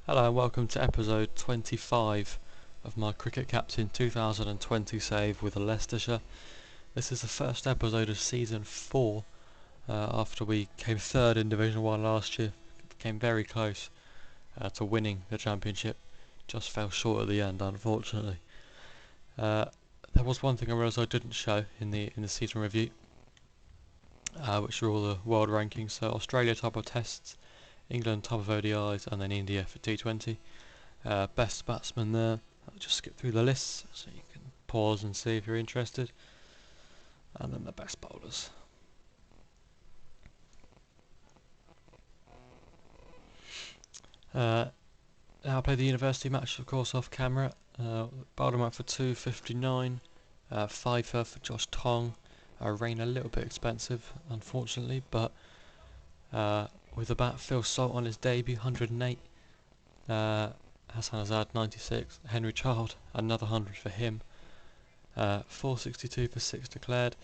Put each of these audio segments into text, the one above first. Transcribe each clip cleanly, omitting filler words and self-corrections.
Hello and welcome to episode 25 of my Cricket Captain 2020 save with Leicestershire. This is the first episode of season 4 after we came third in Division 1 last year. Came very close to winning the championship, just fell short at the end unfortunately. There was one thing I realised I didn't show in the season review, which are all the world rankings. So Australia top of tests, England top of ODIs, and then India for T20. Best batsman there. I'll just skip through the lists so you can pause and see if you're interested. And then the best bowlers. Now I played the university match, of course, off camera. Bowled him out for 259. 5 for Josh Tong. Rain a little bit expensive, unfortunately, but with the bat, Phil Salt on his debut, 108. Hassan Azad, 96. Henry Child, another 100 for him. 462 for 6 declared.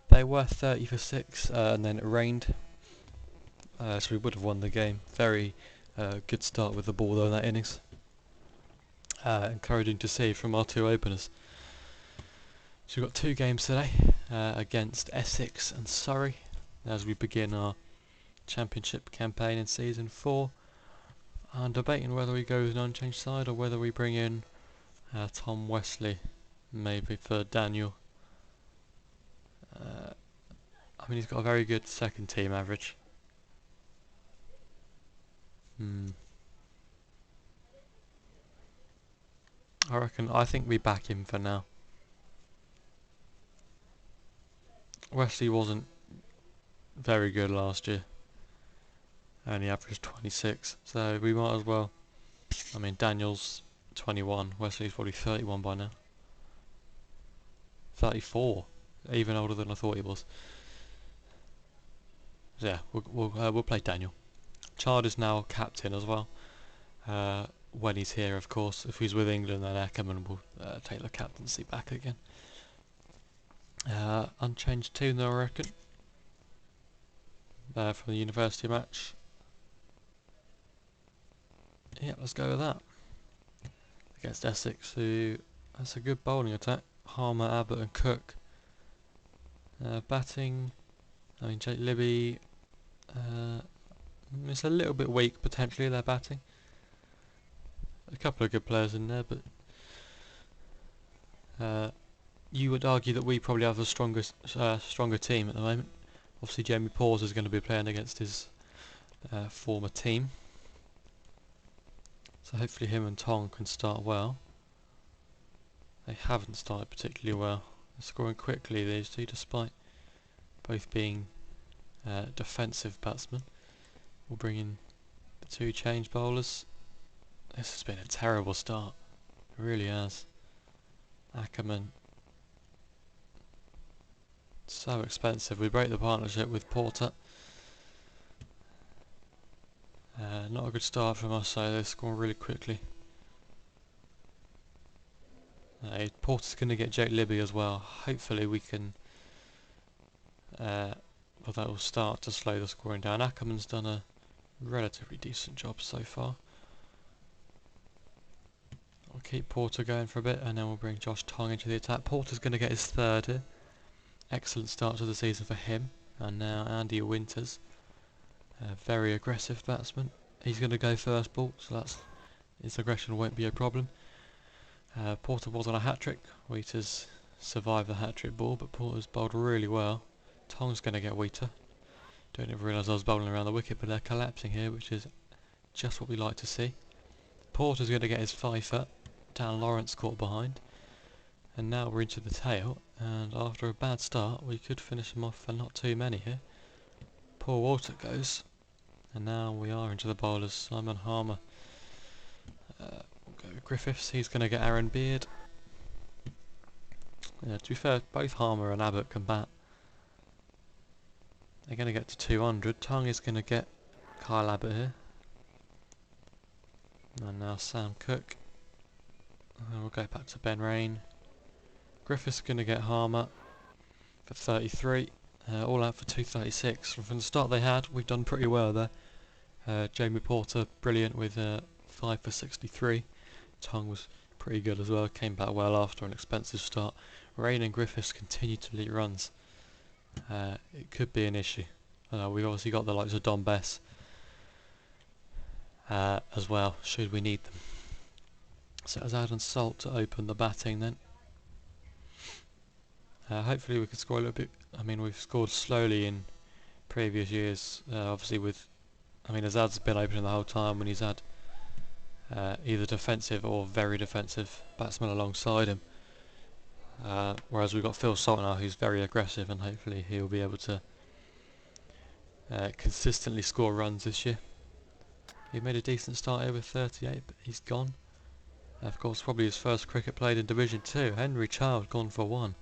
They were 30 for 6, and then it rained, so we would have won the game. Very good start with the ball though in that innings. Encouraging to see from our two openers. So we've got 2 games today against Essex and Surrey as we begin our championship campaign in season 4. I'm debating whether we go with an unchanged side or whether we bring in Tom Wesley maybe for Daniel. I mean, he's got a very good second team average. I think we back him for now. Wesley wasn't very good last year. Only averaged 26, so we might as well. I mean, Daniel's 21, Wesley's probably 31 by now. 34, even older than I thought he was. So yeah, we'll play Daniel. Chard is now captain as well. When he's here, of course. If he's with England, then Ackerman will take the captaincy back again. Unchanged team though, I reckon. From the university match. Yeah, let's go with that. Against Essex, who has a good bowling attack. Harmer, Abbott and Cook. Batting, I mean Jake Libby, it's a little bit weak potentially, their batting. A couple of good players in there, but you would argue that we probably have the stronger team at the moment. Obviously Jamie Paws is going to be playing against his former team. So hopefully him and Tong can start well. They haven't started particularly well. They're scoring quickly these two, despite both being defensive batsmen. We'll bring in the 2 change bowlers. This has been a terrible start. It really has. Ackerman. So expensive. We break the partnership with Porter. Not a good start from us, so they're scoring really quickly. Porter's going to get Jake Libby as well. Hopefully we can... well, that will start to slow the scoring down. Ackerman's done a relatively decent job so far. I'll keep Porter going for a bit and then we'll bring Josh Tong into the attack. Porter's going to get his 3rd here. Excellent start to the season for him. And now Andy Winters. Very aggressive batsman. He's going to go first ball, so his aggression won't be a problem. Porter was on a hat-trick. Wheaters survived the hat-trick ball, but Porter's bowled really well. Tong's going to get Wheater. Don't even realise I was bowling around the wicket, but they're collapsing here, which is just what we like to see. Porter's going to get his 5 foot. Dan Lawrence caught behind. And now we're into the tail, and after a bad start, we could finish them off for not too many here. Paul Walter goes. And now we are into the bowlers. Simon Harmer. We'll go with Griffiths. He's going to get Aaron Beard. To be fair, both Harmer and Abbott can bat. They're going to get to 200. Tong is going to get Kyle Abbott here. And now Sam Cook. And we'll go back to Ben Rain. Griffiths is going to get Harmer for 33. All out for 236. From the start they had, we've done pretty well there. Jamie Porter, brilliant with 5 for 63. Tong was pretty good as well, came back well after an expensive start. Rain and Griffiths continue to lead runs. It could be an issue. We've obviously got the likes of Don Bess as well, should we need them. So it's Adam Salt to open the batting then. Hopefully we can score a little bit. I mean, we've scored slowly in previous years, obviously with, Azad's been opening the whole time when he's had either defensive or very defensive batsmen alongside him. Whereas we've got Phil Salt now, who's very aggressive, and hopefully he'll be able to consistently score runs this year. He made a decent start here with 38, but he's gone. Of course, probably his first cricket played in Division 2. Henry Child gone for 1.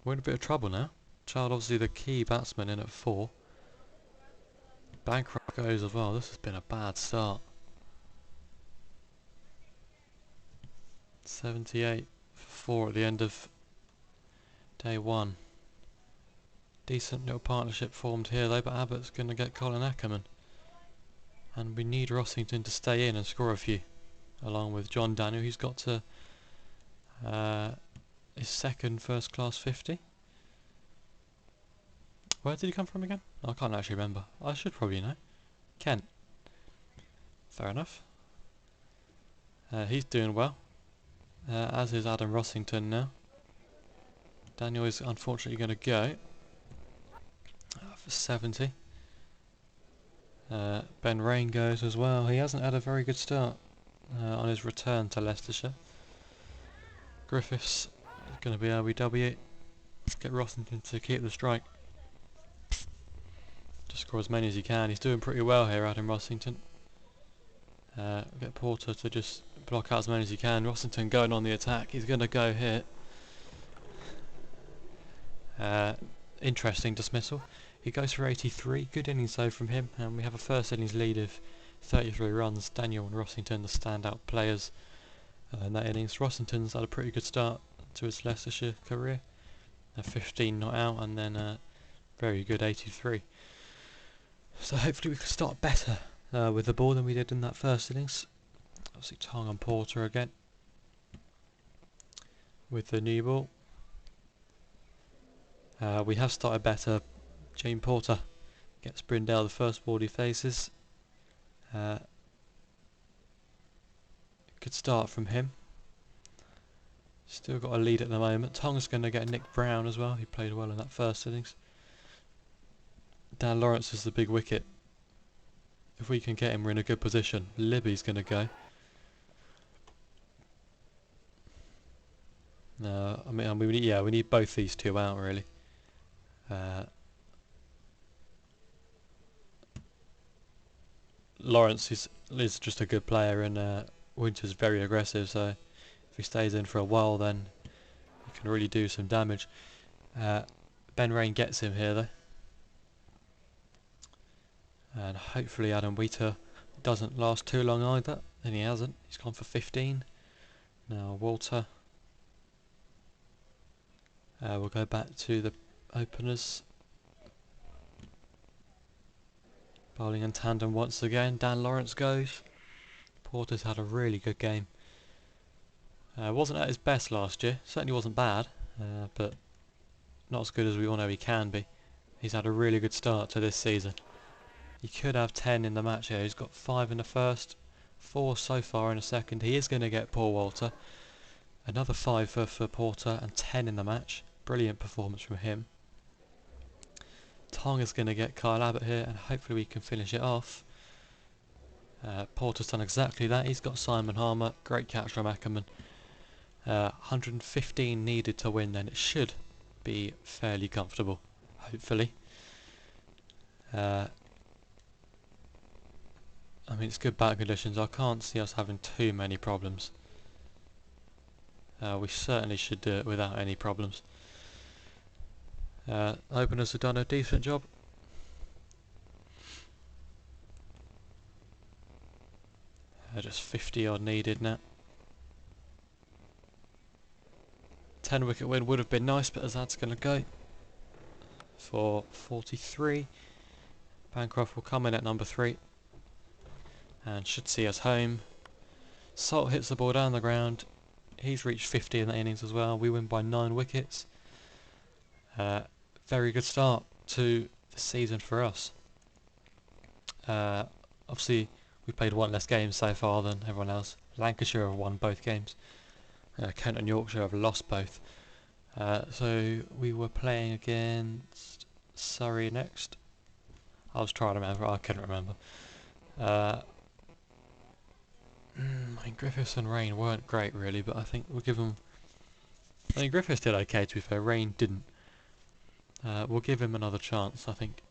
We're in a bit of trouble now. Child obviously the key batsman in at 4. Bancroft goes as well. This has been a bad start. 78 for 4 at the end of day 1. Decent little partnership formed here though, but Abbott's going to get Colin Ackerman. And we need Rossington to stay in and score a few, along with John Daniel, who's got to his second first class 50. Where did he come from again? I can't actually remember. I should probably know. Kent. Fair enough. He's doing well, as is Adam Rossington now. Daniel is unfortunately going to go for 70. Ben Rain goes as well. He hasn't had a very good start on his return to Leicestershire. Griffiths is going to be RBW. Get Rossington to keep the strike. Just score as many as he can. He's doing pretty well here, Adam Rossington. Get Porter to just block out as many as he can. Rossington going on the attack. He's going to go here. Interesting dismissal. He goes for 83. Good innings though from him. And we have a first innings lead of 33 runs. Daniel and Rossington the standout players in that innings. Rossington's had a pretty good start to his Leicestershire career. 15 not out and then a very good 83. So hopefully we can start better with the ball than we did in that first innings. Obviously Tong and Porter again with the new ball. We have started better. Jane Porter gets Brindell the first ball he faces. Good start from him. Still got a lead at the moment. Tong's going to get Nick Brown as well. He played well in that first innings. Dan Lawrence is the big wicket. If we can get him, we're in a good position. Libby's going to go. No, we need both these two out really. Lawrence is just a good player, and Winter's very aggressive, so if he stays in for a while then he can really do some damage. Ben Rain gets him here though, and hopefully Adam Wheater doesn't last too long either, and he hasn't. He's gone for 15. Now Walter, we'll go back to the openers. Bowling in tandem once again. Dan Lawrence goes. Porter's had a really good game. Wasn't at his best last year. Certainly wasn't bad, but not as good as we all know he can be. He's had a really good start to this season. He could have 10 in the match here. He's got 5 in the first, 4 so far in the second. He is going to get Paul Walter. Another 5 for Porter and 10 in the match. Brilliant performance from him. Tong is going to get Kyle Abbott here, and hopefully we can finish it off. Porter's done exactly that. He's got Simon Harmer. Great catch from Ackerman. 115 needed to win, then it should be fairly comfortable, hopefully. It's good batting conditions. I can't see us having too many problems. We certainly should do it without any problems. Openers have done a decent job. Just 50 odd needed now. 10 wicket win would have been nice, but Azad's going to go for 43. Bancroft will come in at number 3. and should see us home. Salt hits the ball down the ground. He's reached 50 in that innings as well. We win by 9 wickets. Very good start to the season for us. Obviously, we've played one less game so far than everyone else. Lancashire have won both games. Kent and Yorkshire have lost both. So we were playing against Surrey next. I was trying to remember, I couldn't remember. Griffiths and Rain weren't great really, but I think we'll give them... Griffiths did okay to be fair, Rain didn't. We'll give him another chance, I think.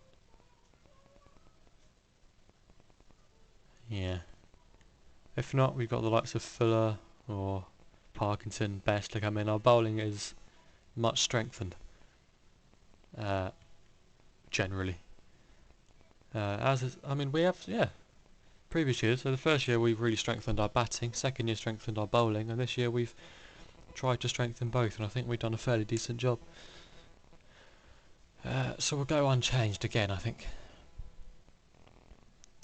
Yeah. If not, we've got the likes of Fuller or Parkinson, Best to come in. Our bowling is much strengthened. Generally. We have, previous years. So the first year we've really strengthened our batting, second year strengthened our bowling, and this year we've tried to strengthen both, and I think we've done a fairly decent job. So we'll go unchanged again, I think.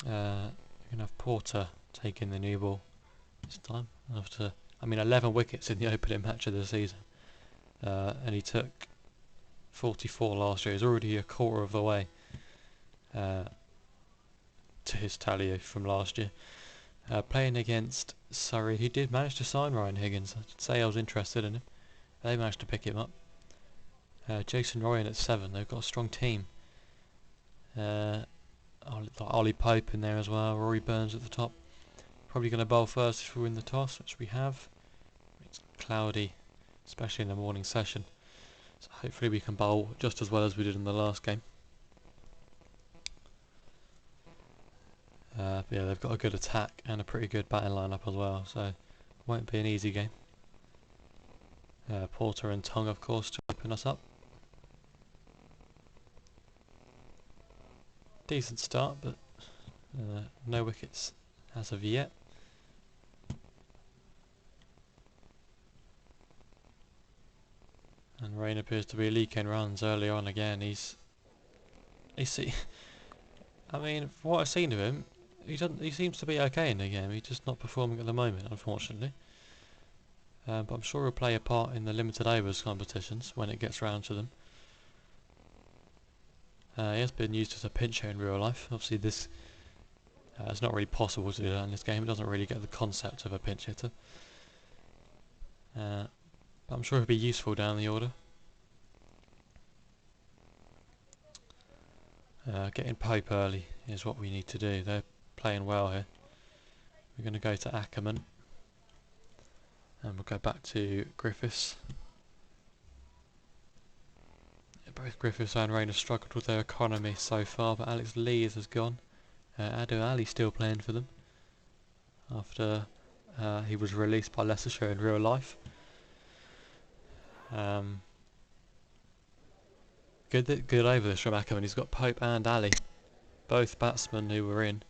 We're going to have Porter taking the new ball this time. After, 11 wickets in the opening match of the season. And he took 44 last year. He's already a quarter of the way to his tally from last year. Playing against Surrey, he did manage to sign Ryan Higgins. I'd say I was interested in him. They managed to pick him up. Jason Ryan at 7. They've got a strong team. Ollie Pope in there as well. Rory Burns at the top. Probably going to bowl first if we win the toss, which we have. It's cloudy, especially in the morning session. So hopefully we can bowl just as well as we did in the last game. Yeah, they've got a good attack and a pretty good batting lineup as well, so it won't be an easy game. Porter and Tong, of course, to open us up. Decent start, but no wickets as of yet. And Rain appears to be leaking runs early on again. From what I've seen of him, he seems to be okay in the game. He's just not performing at the moment, unfortunately. But I'm sure he'll play a part in the limited overs competitions when it gets round to them. He has been used as a pinch hitter in real life. Obviously, this it's not really possible to do that in this game. It doesn't really get the concept of a pinch hitter. But I'm sure he'll be useful down the order. Getting Pope early is what we need to do. They're playing well here. We're going to go to Ackerman. And we'll go back to Griffiths. Both Griffiths and Rain have struggled with their economy so far, but Alex Lees has gone. Ado Ali still playing for them after he was released by Leicestershire in real life. Good over this from Ackerman. He's got Pope and Ali, both batsmen who were in.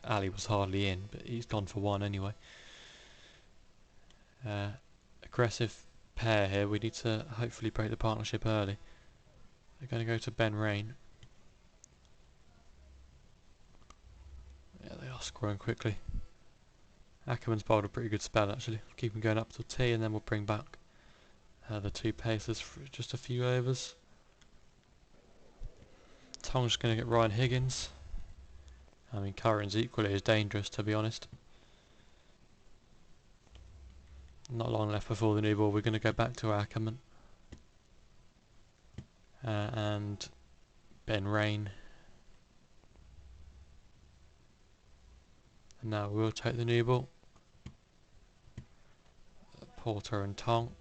Ali was hardly in, but he's gone for one anyway. Aggressive pair here. We need to hopefully break the partnership early. They're going to go to Ben Rain. Yeah, they are scoring quickly. Ackerman's bowled a pretty good spell actually. Keep him going up till tea, and then we'll bring back the two pacers for just a few overs. Tong's going to get Ryan Higgins. Curran's equally as dangerous, to be honest. Not long left before the new ball. We're going to go back to Ackerman. And Ben Rain. And now we'll take the new ball. Porter and Tong.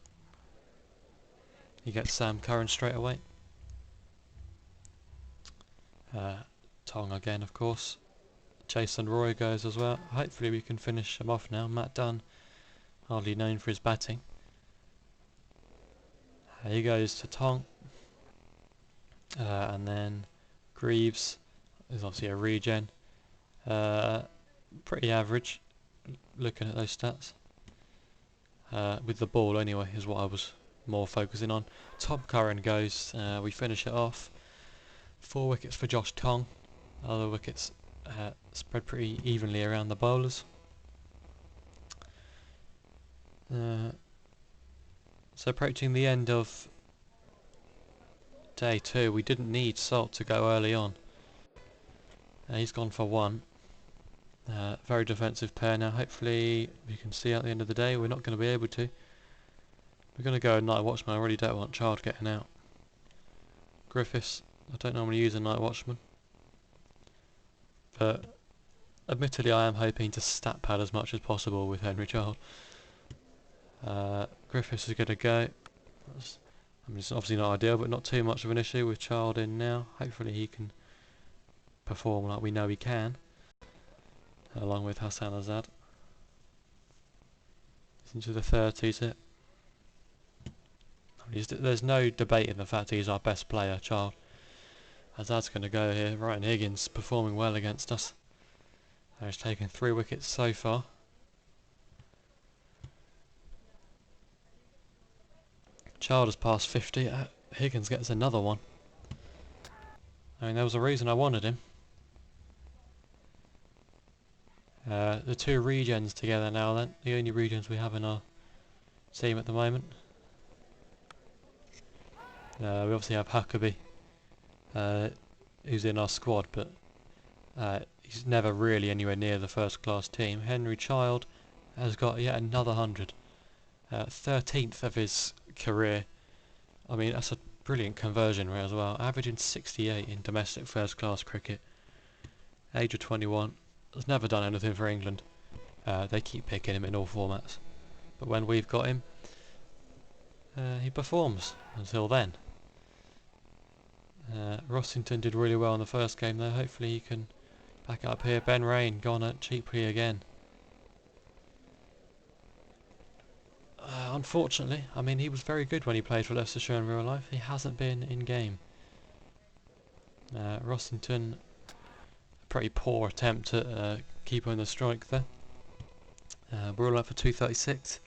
He gets Sam Curran straight away. Tong again, of course. Jason Roy goes as well. Hopefully we can finish him off now. Matt Dunn, hardly known for his batting. He goes to Tong. And then Greaves is obviously a regen. Pretty average, looking at those stats. With the ball anyway, is what I was more focusing on. Tom Curran goes. We finish it off. 4 wickets for Josh Tong. Other wickets spread pretty evenly around the bowlers. So approaching the end of day 2, we didn't need Salt to go early on. He's gone for 1. Very defensive pair now. Hopefully we can see at the end of the day. We're not going to be able to. We're going to go a Night Watchman. I really don't want Child getting out. Griffiths. I don't normally use a Night Watchman, but admittedly I am hoping to stat pad as much as possible with Henry Child. Griffiths is going to go. I mean, it's obviously not ideal, but not too much of an issue with Child in now. Hopefully he can perform like we know he can, along with Hassan Azad. He's into the 30s here. There's no debate in the fact he's our best player, Child. Azad's going to go here. Ryan Higgins performing well against us. He's taken 3 wickets so far. Child has passed 50. Higgins gets another one. I mean, there was a reason I wanted him. The 2 regens together now then. The only regens we have in our team at the moment. We obviously have Huckabee, who's in our squad, but he's never really anywhere near the first class team. Henry Child has got yet another 100. 13th of his career. I mean, that's a brilliant conversion rate as well. Averaging 68 in domestic first class cricket. Age of 21. Has never done anything for England. They keep picking him in all formats. But when we've got him, he performs until then. Rossington did really well in the first game though. Hopefully he can back it up here. Ben Rain gone out cheaply again. Unfortunately, I mean, he was very good when he played for Leicestershire in real life. He hasn't been in game. Rossington, pretty poor attempt at keeping the strike there. We're all out for 236.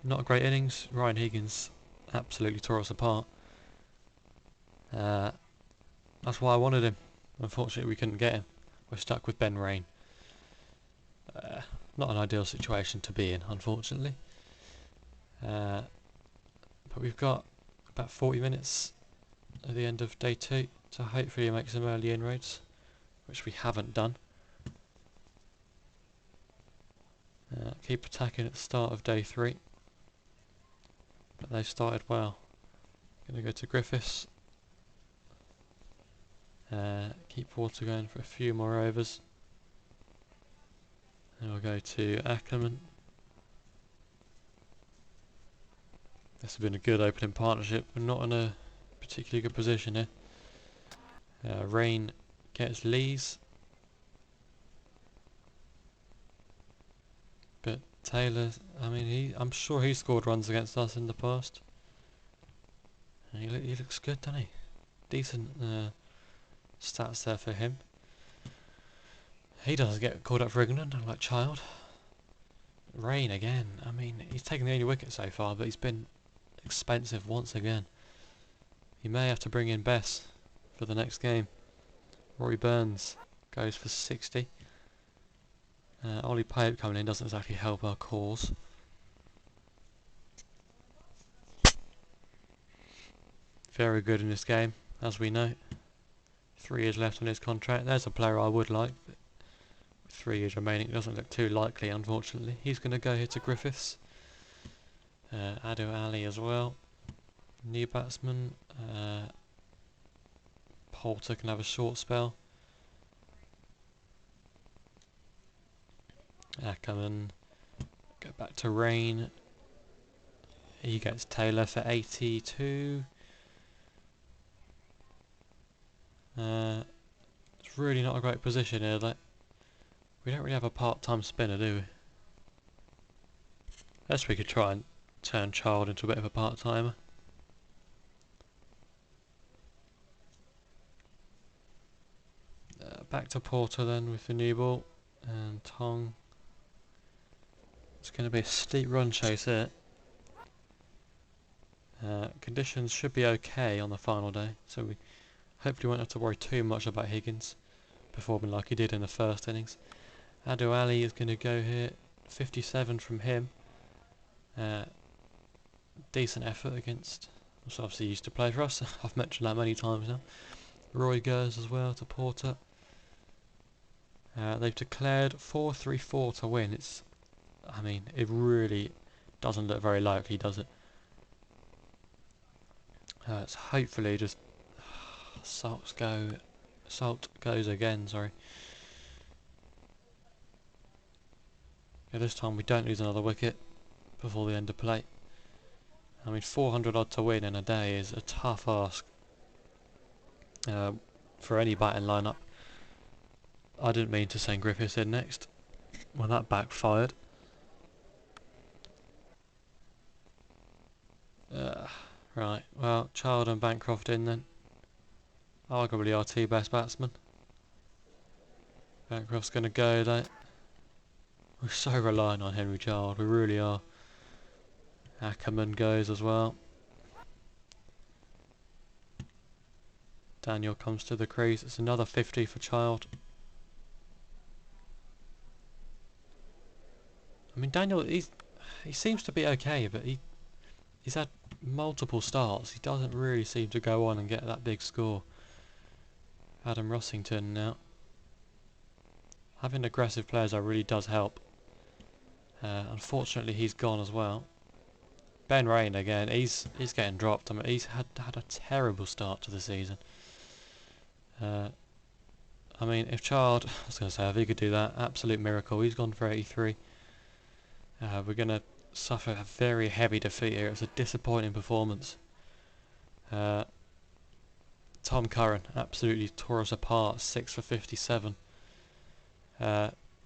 Not a great innings. Ryan Higgins absolutely tore us apart. That's why I wanted him. Unfortunately, we couldn't get him. We're stuck with Ben Rain. Not an ideal situation to be in, unfortunately. But we've got about 40 minutes at the end of day 2 to hopefully make some early inroads, which we haven't done. Keep attacking at the start of day 3, but they've started well. Gonna go to Griffiths. Keep Porter going for a few more overs. And we'll go to Ackerman. This has been a good opening partnership. We're not in a particularly good position here. Rain gets Lees. But Taylor, I mean, I'm sure he scored runs against us in the past. And he looks good, doesn't he? Decent stats there for him. He doesn't get called up for England, like Child. Rain again. I mean, he's taken the only wicket so far, but he's been expensive once again. He may have to bring in Bess for the next game. Rory Burns goes for 60. Ollie Pope coming in doesn't exactly help our cause. Very good in this game, as we know. 3 years left on his contract. There's a player I would like, but with 3 years remaining, it doesn't look too likely, unfortunately. He's going to go here to Griffiths. Adu Ali as well. New batsman. Poulter can have a short spell. Ackerman. Go back to Rain. He gets Taylor for 82. It's really not a great position here. Like, we don't really have a part-time spinner, do we? Guess we could try and turn Child into a bit of a part-timer. Back to Porter then with the new ball. And Tong. It's going to be a steep run chase here. Conditions should be okay on the final day, so we hopefully won't have to worry too much about Higgins. performing like he did in the first innings. Adu Ali is going to go here, 57 from him. Decent effort against, which obviously used to play for us. I've mentioned that many times now. Roy goes as well to Porter. They've declared 4-3-4 to win. I mean, it really doesn't look very likely, does it? It's hopefully just Salt goes again. Sorry. Yeah, this time we don't lose another wicket before the end of play. I mean, 400 odd to win in a day is a tough ask for any batting lineup. I didn't mean to send Griffiths in next. Well, that backfired. Right, well, Child and Bancroft in then. Arguably our two best batsmen. Bancroft's going to go though. We're so reliant on Henry Child, we really are. Ackerman goes as well. Daniel comes to the crease. It's another 50 for Child. I mean, Daniel, he seems to be okay, but he's had multiple starts. He doesn't really seem to go on and get that big score. Adam Rossington now. Having aggressive players really does help. Unfortunately, he's gone as well. Ben Rain again. He's getting dropped. I mean, he's had a terrible start to the season. I mean, if Child, I was going to say, if he could do that, absolute miracle. He's gone for 83. We're going to suffer a very heavy defeat here. It's a disappointing performance. Tom Curran absolutely tore us apart. 6 for 57.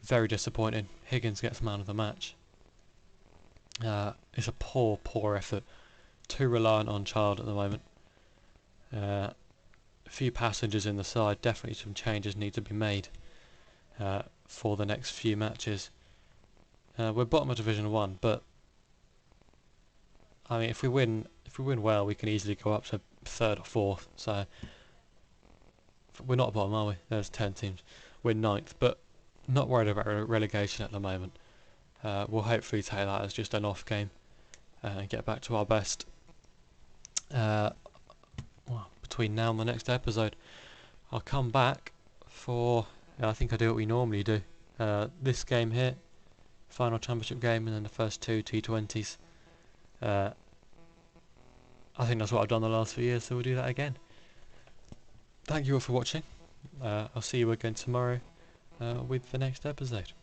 Very disappointing. Higgins gets man of the match. It's a poor effort. Too reliant on Child at the moment. A few passengers in the side. Definitely some changes need to be made for the next few matches. We're bottom of Division 1, but I mean, if we win well, we can easily go up to 3rd or 4th. So we're not bottom, are we? There's 10 teams. We're 9th, but not worried about relegation at the moment. We'll hopefully take that as just an off game and get back to our best between now and the next episode. I'll come back for, I think I do what we normally do. This game here, final championship game, and then the first 2 T20s. I think that's what I've done the last few years, so we'll do that again. Thank you all for watching. I'll see you again tomorrow with the next episode.